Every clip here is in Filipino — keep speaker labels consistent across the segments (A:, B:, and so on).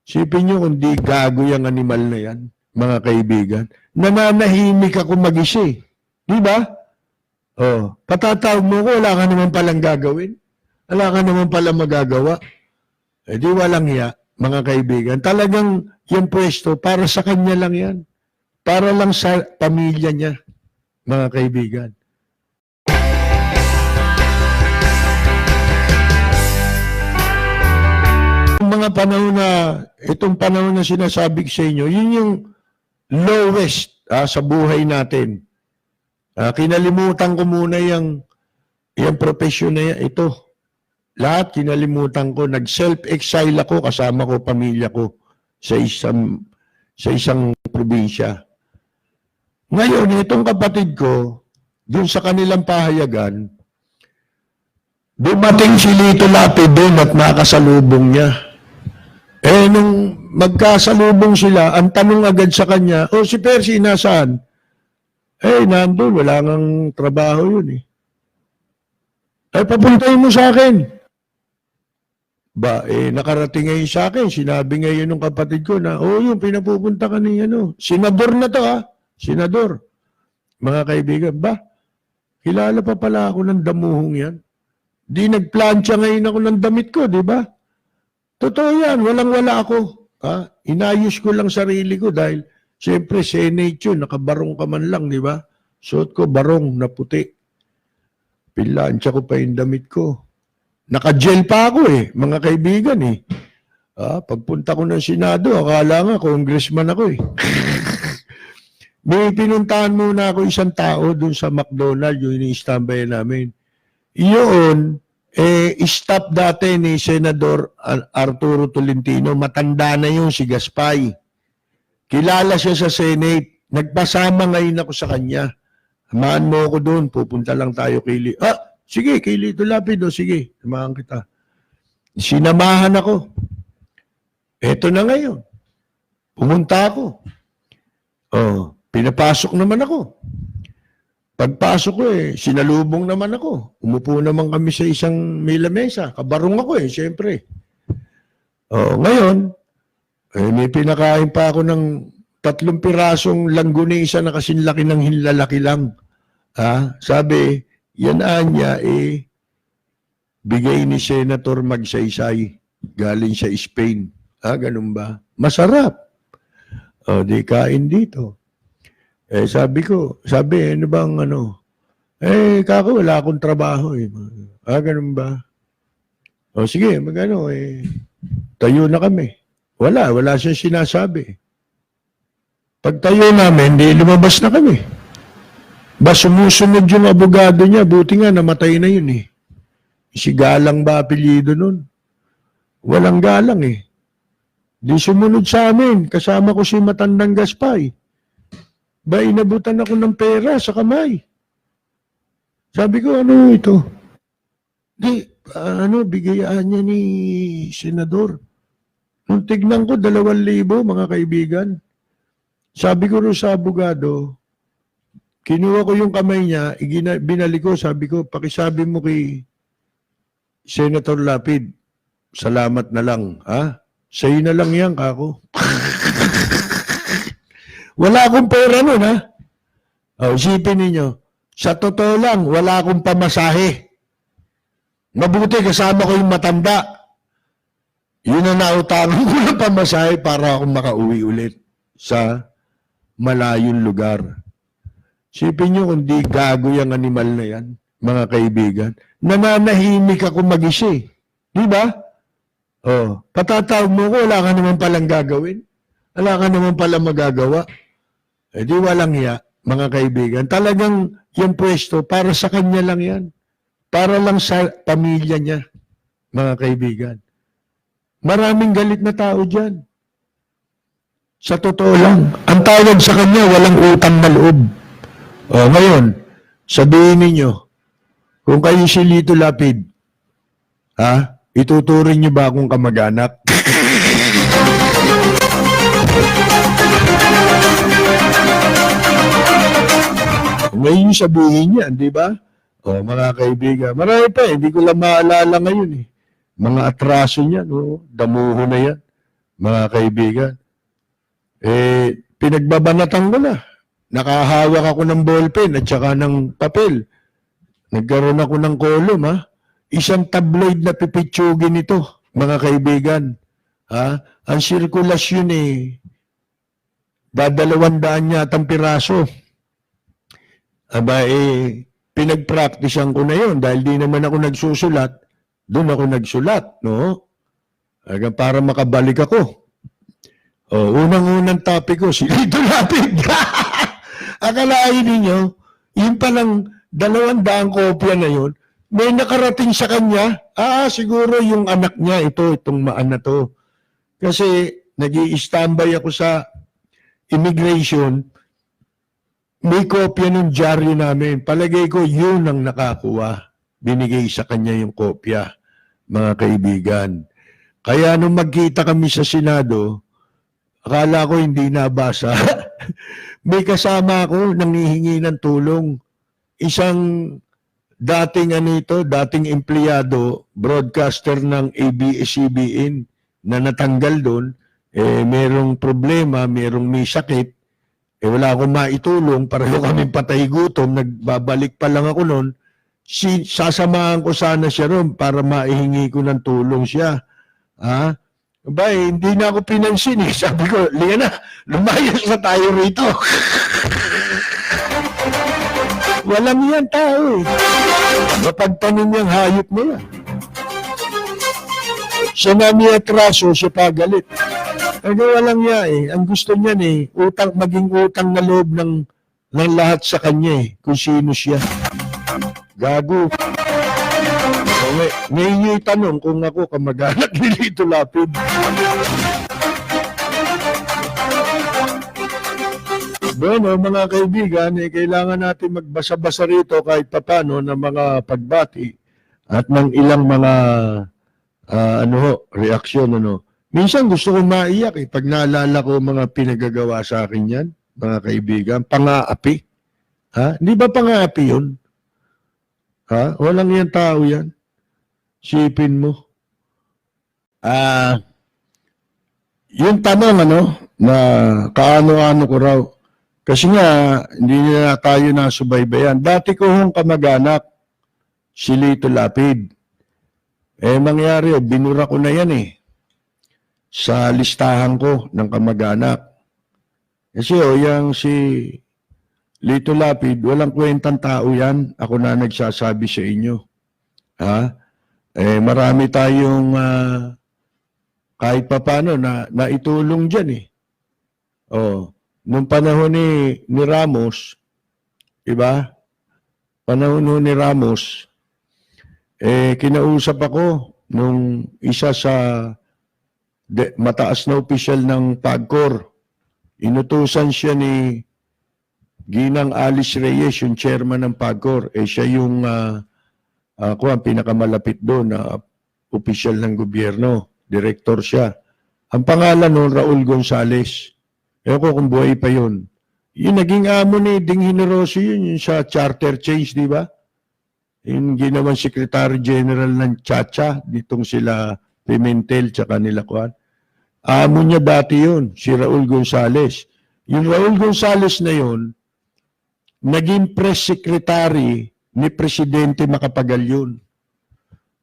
A: Sipin nyo kung di gago yung animal na yan, mga kaibigan. Nananahimik ako mag-isa eh. Di ba? Oh, patatawag mo ko, wala ka naman palang gagawin. Wala ka naman palang magagawa. Eh di walang hiya, mga kaibigan. Talagang yung pwesto, para sa kanya lang yan. Para lang sa pamilya niya, mga kaibigan. Mga panahon na, itong panahon na sinasabi sa inyo, yun yung lowest sa buhay natin. Kinalimutan ko muna yung profession na yan. Ito, lahat kinalimutan ko. Nag-self-exile ako, kasama ko, pamilya ko sa isang probinsya. Ngayon, itong kapatid ko, dun sa kanilang pahayagan, dumating si Lito Lapid doon at nakasalubong niya. Eh, nung magkasalubong sila, ang tanong agad sa kanya, si Percy, nasaan? Nandun, wala ngang trabaho yun eh. Papuntahin mo sa akin. Nakarating ngayon sa akin, sinabi ngayon ng kapatid ko na, yung pinapupunta ka ni senador na to senador. Mga kaibigan, kilala pa pala ako ng damuhong yan. Di nagplansya ngayon ako ng damit ko, di ba? Totoo yan, walang-wala ako. Inayos ko lang sarili ko dahil siyempre Senate yun, nakabarong ka man lang, di ba? Suot ko barong na puti. Pilansya ko pa yung damit ko. Naka-gel pa ako mga kaibigan pagpunta ko ng Senado, akala nga congressman ako May pinuntahan muna ako isang tao dun sa McDonald's, yung ini-standby namin. Iyon, staff dati ni Senador Arturo Tolentino, matanda na yung si Gaspay. Kilala siya sa Senate. Nagpasama ngayon ako sa kanya. Samahan mo ako doon, pupunta lang tayo kay sige, kay Lito Lapid, sige, samahan kita. Sinamahan ako. Eto na ngayon. Pumunta ako. Pinapasok naman ako. Pagpasok ko sinalubong naman ako. Umupo naman kami sa isang may lamesa. Kabarong ako siyempre. Ngayon, may pinakain pa ako ng 3 pirasong langgunisa na kasing laki ng hinlalaki lang. Sabi, yan niya bigay ni Senator Magsaysay. Galing sa Spain. Ganun ba? Masarap. Di kain dito. Sabi, ano bang kako, wala akong trabaho ganun ba? Sige, tayo na kami. Wala siyang sinasabi. Pag tayo namin, di lumabas na kami. Sumusunod yung abogado niya, buti nga namatay na yun Si Galang ba apelyido nun? Walang galang Di sumunod sa amin, kasama ko si Matandang Gaspay. Inabutan ako ng pera sa kamay. Sabi ko, ano ito? Bigayaan niya ni Senador. Nung tignan ko, 2,000 mga kaibigan. Sabi ko rin sa abogado, kinuha ko yung kamay niya, binalik ko, sabi ko, pakisabi mo kay Senator Lapid, salamat na lang, Sa'yo na lang yan, kako. Wala akong pera nun, isipin ninyo, sa totoo lang, wala akong pamasahe. Mabuti, kasama ko yung matanda. Yun ang nautangan ko ng pamasahe para akong makauwi ulit sa malayong lugar. Isipin nyo kung di gago yung animal na yan, mga kaibigan. Nananahimik ako mag-isa Di ba? Patatawag mo ko, wala ka naman palang gagawin. Wala ka naman palang magagawa. Di walang hiya, mga kaibigan. Talagang yung pwesto, para sa kanya lang yan. Para lang sa pamilya niya, mga kaibigan. Maraming galit na tao dyan. Sa totoo lang, ang tawag sa kanya, walang utang na loob. Ngayon, sabihin ninyo, kung kayo si Lito Lapid, ituturing niyo ba akong kamag-anak? Ngayon sabihin niya, di ba? Mga kaibigan, marami pa hindi ko lang maalala ngayon Mga atraso niyan, damuho na yan. mga kaibigan. Pinagbabanatan ko na. Nakahawak ako ng ballpen at saka ng papel. Nagkaroon ako ng kolum, ha? Isang tabloid na pipitsugin ito, mga kaibigan. Ha? Ang sirkulasyon dadalawandaan yatang piraso. Aba, pinag-practicean ko na yon dahil di naman ako nagsusulat. Doon ako nagsulat, no? Para makabalik ako. Unang-unang topic ko, si Lito Lapid. Akalain ninyo, yung palang 200 kopya na yun, may nakarating sa kanya, siguro yung anak niya, itong maan na to. Kasi nag-i-standby ako sa immigration, may kopya ng dyaryo namin. Palagay ko, yun ang nakakuha. Binigay sa kanya yung kopya, mga kaibigan. Kaya nung magkita kami sa Senado, akala ko hindi nabasa. May kasama ako nanghihingi ng tulong. Isang dating dating empleyado, broadcaster ng ABS-CBN na natanggal doon, merong problema, merong may sakit, wala akong maitulong, pareho kaming patay gutom, nagbabalik pa lang ako noon, sasamahan ko sana siya ron para maihingi ko ng tulong siya. Hindi na ako pinansin. Sabi ko, liga na, lumayas na tayo rito. Walang yan tao Mapagtanim yung hayop na yan. Siya na niya atraso, siya pagalit. Walang niya Ang gusto niyan maging utang na loob ng lahat sa kanya kung sino siya. Gago. May tanong kung ako kamag-anak ni Lito Lapid. Bueno, mga kaibigan, kailangan natin magbasa-basa rito kahit papano ng mga pagbati at ng ilang mga reaksyon. Minsan gusto ko maiyak pag naalala ko mga pinagagawa sa akin yan, mga kaibigan. Pang-aapi. Hindi ba pang-aapi yun? Walang yan tao yan. Sipin mo. Yung tanong na kaano-ano ko raw. Kasi nga, hindi na tayo nasubaybayan. Dati ko hong kamag-anak, si Lito Lapid. Mangyari, binura ko na yan sa listahan ko ng kamag-anak. Kasi yung si Lito Lapid, walang kwentang tao yan. Ako na nagsasabi sa inyo. Marami tayong kahit papano na naitulong dyan Nung panahon ni Ramos, diba? Panahon ni Ramos, kinausap ako nung isa sa mataas na opisyal ng PAGCOR. Inutusan siya ni Ginang Alice Reyes, yung chairman ng PAGCOR. Siya yung pinakamalapit doon na opisyal ng gobyerno. Director siya. Ang pangalan nun, Raul Gonzales. Ewan ko kung buhay pa yun. Yung naging amo ni Ding Generoso yun, yung sa charter change, di ba? Yung ginawang Secretary General ng Chacha, ditong sila Pimentel, tsaka nila Kuan. Amo niya dati yun, si Raul Gonzales. Yung Raul Gonzales na yun, naging press secretary ni Presidente Macapagal yun.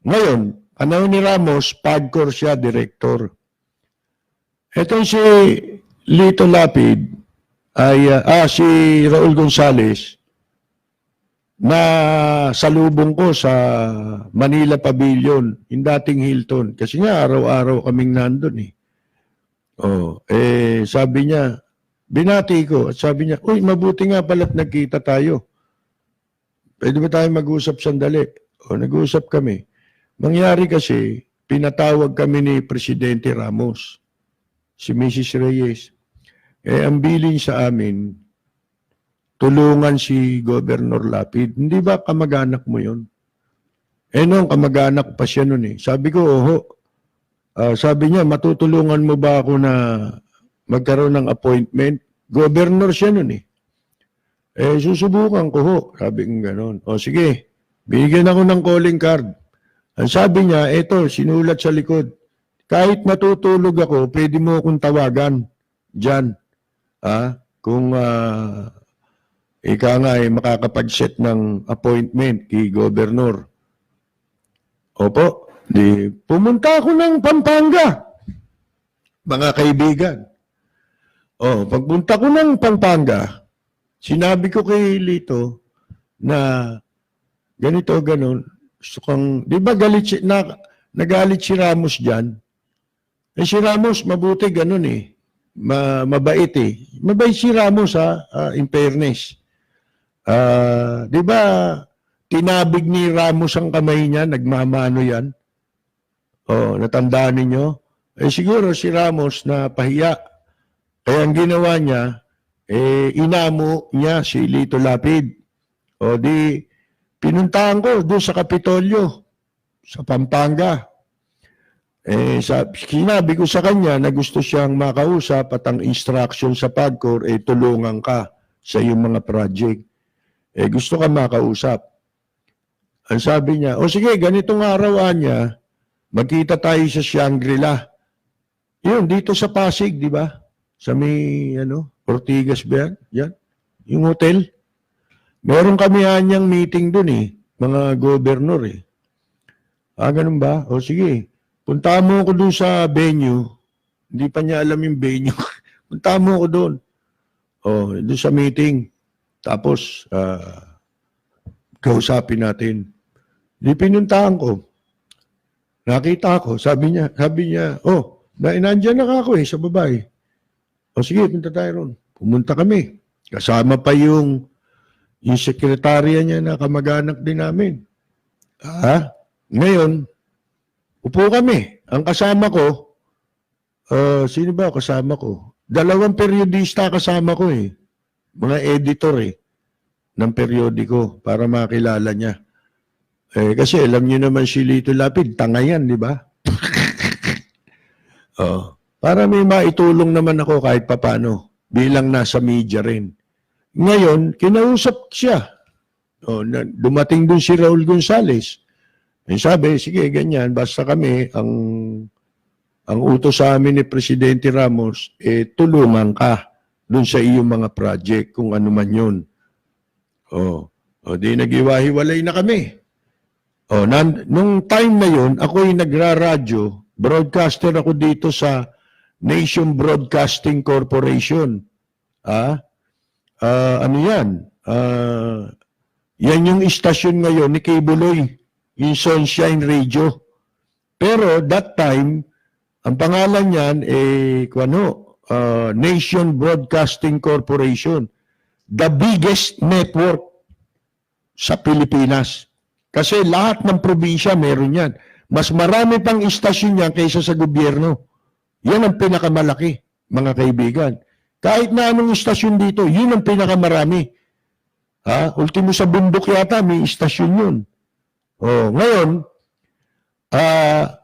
A: Ngayon, panahon ni Ramos, PAGCOR siya, director. Ito si Lito Lapid ay si Raul Gonzales na salubong ko sa Manila Pavilion, yung dating Hilton. Kasi nga araw-araw kaming nandun sabi niya, binati ko at sabi niya, uy, mabuti nga pala't nagkita tayo. Pwede ba tayo mag-usap sandali? Nag-usap kami. Mangyari kasi, pinatawag kami ni Presidente Ramos, si Mrs. Reyes. Ang bilin sa amin, tulungan si Governor Lapid. Hindi ba kamag-anak mo yun? Noong kamag-anak pa siya nun Sabi ko, sabi niya, matutulungan mo ba ako na magkaroon ng appointment? Governor siya nun susubukan ko Sabi ko gano'n. Sige, bigyan ako ng calling card. Ang sabi niya, eto, sinulat sa likod. kahit natutulog ako, pwede mo akong tawagan dyan. Kung ika nga makakapag-set ng appointment kay Governor. Opo, pumunta ako ng Pampanga, mga kaibigan. Pagpunta ko ng Pampanga, sinabi ko kay Lito na ganito, ganon. Gusto kang, di ba nagalit si Ramos dyan? Si Ramos, mabuti ganon mabait Mabait si Ramos in fairness. Di ba tinabig ni Ramos ang kamay niya, nagmamano yan? Natandaan ninyo? Siguro si Ramos na pahiya. Kaya ang ginawa niya, inamo niya si Lito Lapid. Pinuntahan ko doon sa Kapitolyo, sa Pampanga. Sinabi ko sa kanya na gusto siyang makausap at ang instruction sa PAGCOR, tulungan ka sa iyong mga project. Gusto ka makausap. Ang sabi niya, sige, ganitong araw niya, magkita tayo sa Shangri-La. Yun, dito sa Pasig, di ba? Sa may, Ortigas ba yan? Yan. Yung hotel. Meron kami anyang meeting dun mga gobernur ganun ba? Sige. Punta mo ako dun sa venue. Hindi pa niya alam yung venue. Punta mo ako dun. Dun sa meeting. Tapos, kausapin natin. Di pinuntahan ko. Nakita ko. Sabi niya, nandiyan na ako sa babae. Sige, punta tayo ron. Pumunta kami. Kasama pa yung sekretarya niya na kamag-anak din namin. Ngayon, upo kami. Ang kasama ko, sino ba kasama ko? 2 periodista kasama ko Mga editor ng periodiko para makilala niya. Kasi alam niyo naman si Lito Lapid, tanga yan, di ba? Para may maitulong naman ako kahit papano bilang nasa media rin. Ngayon, kinausap siya. Dumating dun si Raul Gonzales. Sabi, sige, ganyan, basta kami, ang utos sa amin ni Presidente Ramos, tulungan ka dun sa iyong mga project, kung ano man yun. Di nag-iwahiwalay na kami. Nung time na yun, ako'y nagra-radyo, broadcaster ako dito sa Nation Broadcasting Corporation. Ano yan? Yan yung istasyon ngayon ni Kibuloy, yung Sunshine Radio. Pero that time, ang pangalan niyan Nation Broadcasting Corporation. The biggest network sa Pilipinas. Kasi lahat ng probinsya meron yan. Mas marami pang istasyon yan kaysa sa gobyerno. Yan ang pinakamalaki, mga kaibigan. Kahit na anong istasyon dito, yun ang pinakamarami. Ultimo sa bundok yata, may istasyon yun. Ngayon,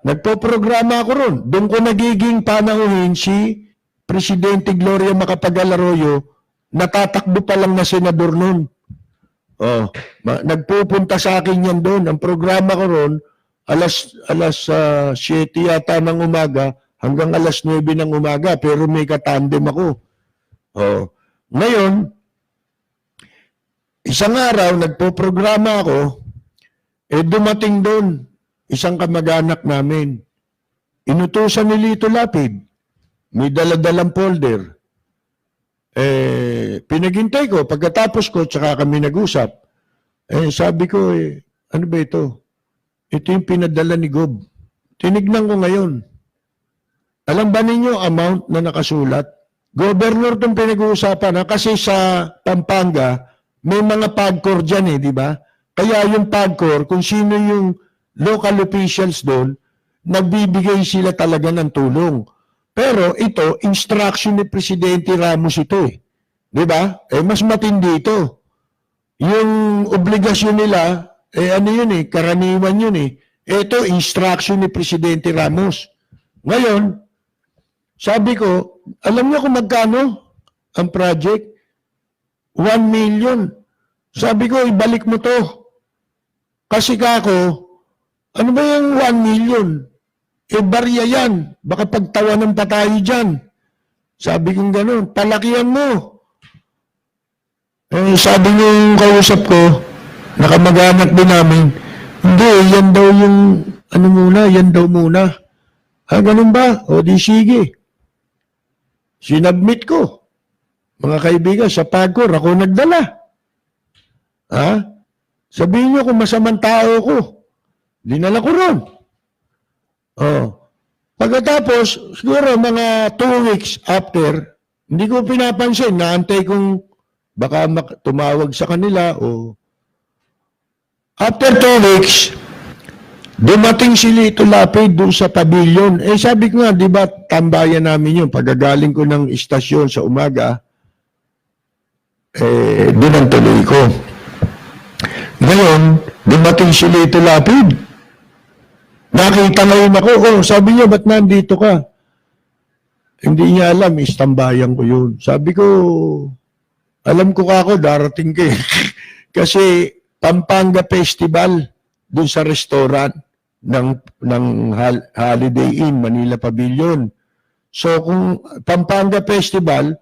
A: nagpo-programa ako ron. Doon ko nagiging panauhin si Presidente Gloria Macapagal Arroyo, natatakbo pa lang na senador nun. Nagpupunta sa akin yan doon. Ang programa ko ron, alas 7 yata ng umaga hanggang alas 9 ng umaga, pero may katandem ako. Ngayon, isang araw, nagpo-programa ako, dumating doon, isang kamag-anak namin. Inutusan ni Lito Lapid. May daladalang folder. Pinaghintay ko, pagkatapos ko, tsaka kami nag-usap. Sabi ko, ano ba ito? Ito yung pinadala ni Gob. Tinignan ko ngayon. Alam ba ninyo amount na nakasulat? Governor itong pinag-uusapan kasi sa Pampanga, may mga PAGCOR dyan di ba? Kaya yung PAGCOR, kung sino yung local officials doon, nagbibigay sila talaga ng tulong. Pero ito, instruction ni Presidente Ramos ito Di ba? Mas matindi ito. Yung obligasyon nila, ano yun karaniwan yun Ito, instruction ni Presidente Ramos. Ngayon, sabi ko, alam niyo kung magkano ang project? 1 million. Sabi ko, ibalik mo to. Kasi kako, ano ba yung 1 million? barya yan. Baka pagtawanan pa tayo dyan. Sabi kong gano'n, palakihan mo. Sabi nung kausap ko, nakamag-anak din namin, hindi, yan daw yung, yan daw muna. Ganun ba? O di sige. Sinabmit ko. Mga kaibigan, sa Pagcor, ako nagdala. Sabihin nyo kung masamang tao ko. Dinala ko ron. Pagkatapos, siguro mga 2 weeks after, hindi ko pinapansin, naantay kong baka tumawag sa kanila o after 2 weeks, dumating si Lito Lapid doon sa pavilion. Sabi ko nga, di ba, tambayan namin yun. Pagagaling ko ng istasyon sa umaga, doon ang tuloy ko. Ngayon, dumating si Lito Lapid. Nakita ngayon ako, sabi niya, ba't nandito ka? Hindi niya alam, istambayan ko yun. Sabi ko, alam ko ako, darating ka eh. Kasi Pampanga Festival doon sa restaurant ng Holiday Inn, Manila Pavilion. So kung Pampanga Festival,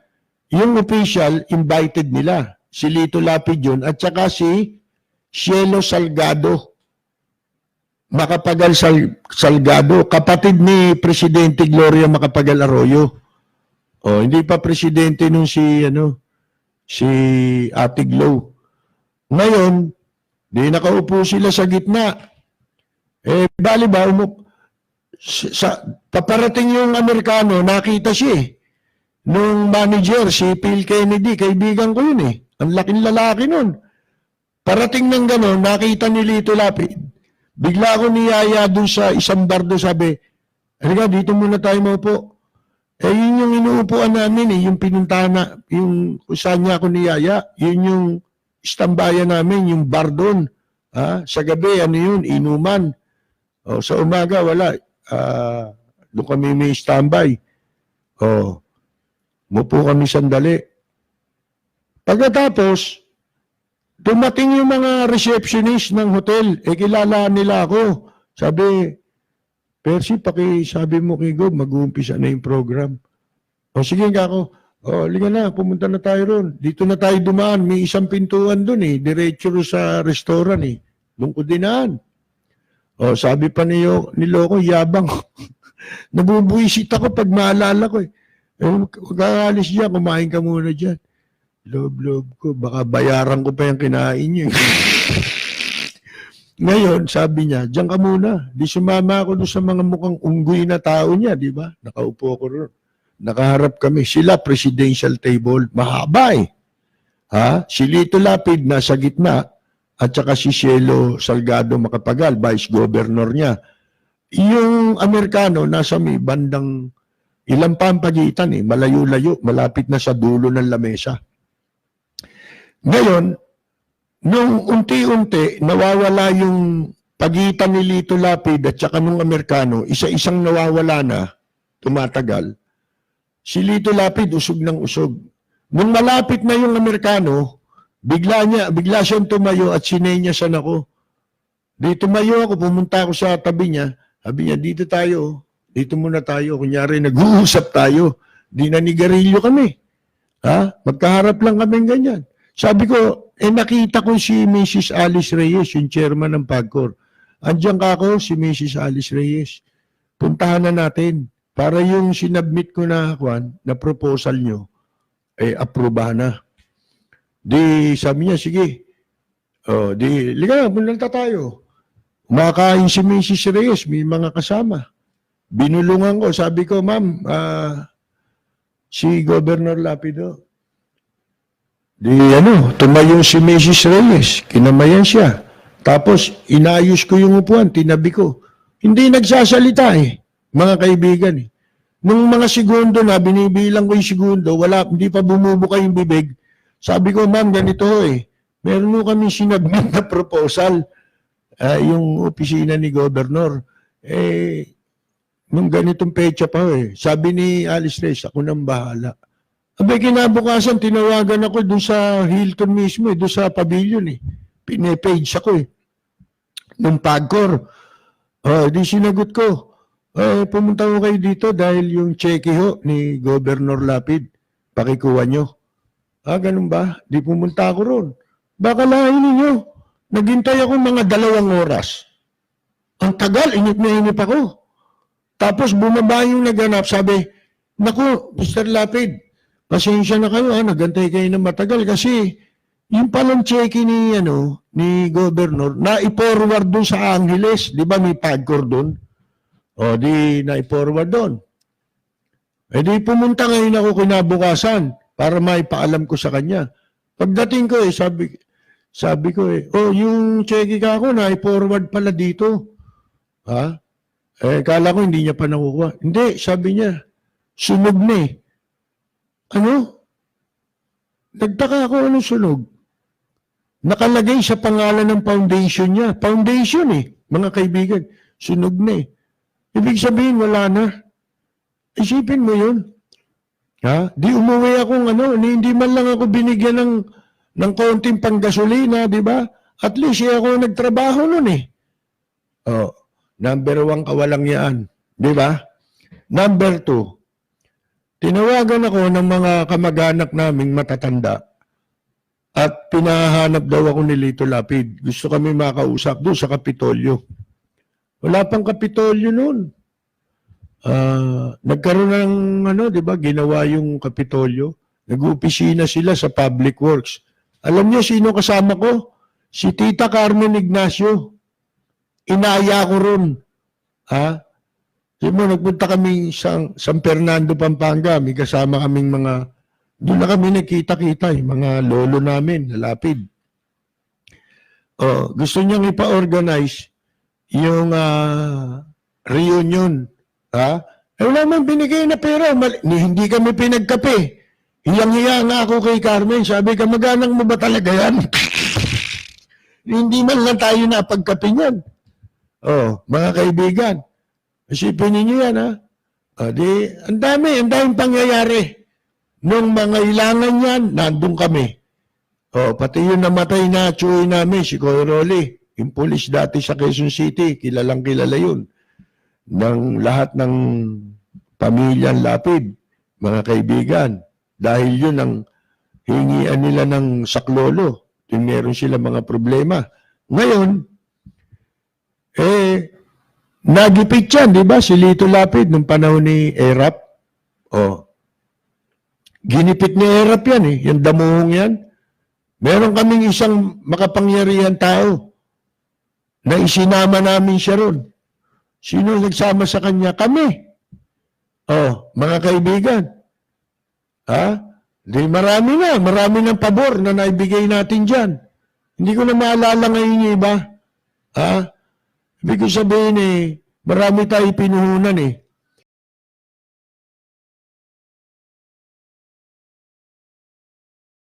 A: yung official invited nila. Si Lito Lapid yun at saka si Cielo Salgado. Macapagal Salgado, kapatid ni Presidente Gloria Macapagal Arroyo. Hindi pa presidente nung si Ate Glo. Ngayon, di nakaupo sila sa gitna. Bali ba, paparating yung Amerikano, nakita siya eh. Nung manager, si Phil Kennedy, kaibigan ko yun eh. Ang laking lalaki nun. Parating ng gano'n, nakita ni Lito Lapid. Bigla ako niyaya doon sa isang bar doon, sabi, halika, dito muna tayo maupo. Yun yung inuupuan namin eh, yung pinuntahan na, yung saan niya ako niyaya, yun yung istambayan namin, yung bar doon. Sa gabi, yun, inuman. Sa umaga, wala. Doon kami may standby. Mupo kami sandali. Pagkatapos, dumating yung mga receptionist ng hotel. Kilala nila ako. Sabi, Percy, sabi mo kay Gob, mag-uumpisa na yung program. Sige nga ako. Liga na, pumunta na tayo ron. Dito na tayo dumaan. May isang pintuan doon eh. Diretso sa restaurant eh. Doon ko dinaan. Sabi pa ni Loco, yabang. Nabubuisit ako pag maalala ko eh. Kakalis dyan, kumain ka muna dyan. Loob ko, baka bayaran ko pa yung kinain niyo. Ngayon, sabi niya, diyan ka muna. Di sumama ako doon sa mga mukhang unggoy na tao niya, di ba? Nakaupo ko ron. Nakaharap kami. Sila, presidential table. Mahaba eh. Si Lito Lapid nasa gitna at saka si Cielo Salgado Macapagal, vice governor niya. Yung Amerikano nasa may bandang ilang pa ang pagitan eh. Malayo-layo. Malapit na sa dulo ng lamesa. Ngayon, nung unti-unti nawawala yung pagitan ni Lito Lapid at saka nung Amerikano, isa-isang nawawala na, tumatagal, si Lito Lapid usog ng usog. Nung malapit na yung Amerikano, bigla siyang tumayo at sinenyasan ako. Di tumayo ako, pumunta ako sa tabi niya, sabi niya, dito muna tayo, kunyari nag-uusap tayo, di nanigarilyo kami. Magkaharap lang kami ganyan. Sabi ko, nakita ko si Mrs. Alice Reyes, yung chairman ng Pagcor. Andiyan ka ako, si Mrs. Alice Reyes. Puntahan na natin para yung sinabmit ko na proposal nyo, aprobahan na. Di sabi niya, sige. Liga na, punta tayo. Umakain si Mrs. Reyes, may mga kasama. Binulungan ko, sabi ko, ma'am, si Governor Lapido, tumayo si Mrs. Reyes, kinamayan siya. Tapos, inayos ko yung upuan, tinabi ko. Hindi nagsasalita mga kaibigan Nung mga segundo na, binibilang ko yung segundo, hindi pa bumubuka yung bibig. Sabi ko, ma'am, ganito meron mo kami sinabmit na proposal, yung opisina ni Governor. Nung ganitong pecha pa sabi ni Alice Reyes, ako nang bahala. Abay, kinabukasan, tinawagan ako doon sa Hilton mismo, doon sa pavilion Pinepage ako nung Pagcor. Di sinagot ko. Pumunta ko kayo dito dahil yung cheque ho ni Governor Lapid, pakikuha nyo. Ganun ba? Di pumunta ako ron. Baka lahain ninyo. Naghintay ako mga 2 oras. Ang tagal, inip na inip ako. Tapos bumaba yung naganap, sabi, naku, Mr. Lapid, pasensya na kayo, nagantay kayo ng matagal kasi yung palang cheque ni, ni Governor, na-forward doon sa Angeles. Di ba may PAGCOR doon? Di na-forward doon. Di pumunta ngayon ako kinabukasan para maipaalam ko sa kanya. Pagdating ko sabi ko yung cheque ka ako na-forward pala dito. Kala ko hindi niya pa nakukuha. Hindi, sabi niya, sunog na eh. Nagtaka ako anong sunog. Nakalagay sa pangalan ng foundation niya. Foundation mga kaibigan. Sunog na eh. Ibig sabihin, wala na. Isipin mo yun. Di umuwi akong hindi man lang ako binigyan ng konting panggasolina, di ba? At least ako nagtrabaho nun eh. Number 1 kawalangyaan. Di ba? Number 2, tinawagan ako ng mga kamag-anak naming matatanda at pinahanap daw ako ni Lito Lapid. Gusto kami makausap doon sa Kapitolyo. Wala pang Kapitolyo noon. Nagkaroon ng, di ba, ginawa yung Kapitolyo. Nag-opisina sila sa Public Works. Alam niyo sino kasama ko? Si Tita Carmen Ignacio. Inaya ko ron. Nagpunta kami sa San Fernando, Pampanga. May kasama kaming doon na kami nakita-kita, mga lolo namin, Lapid. Gusto niyang ipa-organize yung reunion. Wala man binigay na pera. Hindi kami pinagkape. Hiyang-hiya nga ako kay Carmen. Sabi, kamag-anak mo ba talaga yan? Hindi man lang tayo napagkape niyan. Mga kaibigan. Isipin ninyo yan, ang daming pangyayari. Nung mga ilangan yan, nandun kami. Pati yung namatay na tsuy namin, si Coy Rolly, yung pulis dati sa Quezon City, kilalang kilala yun. Ng lahat ng pamilyang Lapid, mga kaibigan. Dahil yun ang hingian nila ng saklolo. Yung meron sila mga problema. Ngayon, nagipit yan, di ba? Si Lito Lapid nung panahon ni Erap. Ginipit ni Erap yan yung damuhong yan. Meron kaming isang makapangyarihan tao na isinama namin siya ron. Sino nagsama sa kanya? Kami. Mga kaibigan. Marami ng pabor na naibigay natin dyan. Hindi ko na maalala ngayon yung iba. Ibig ko sabihin marami tayo pinuhunan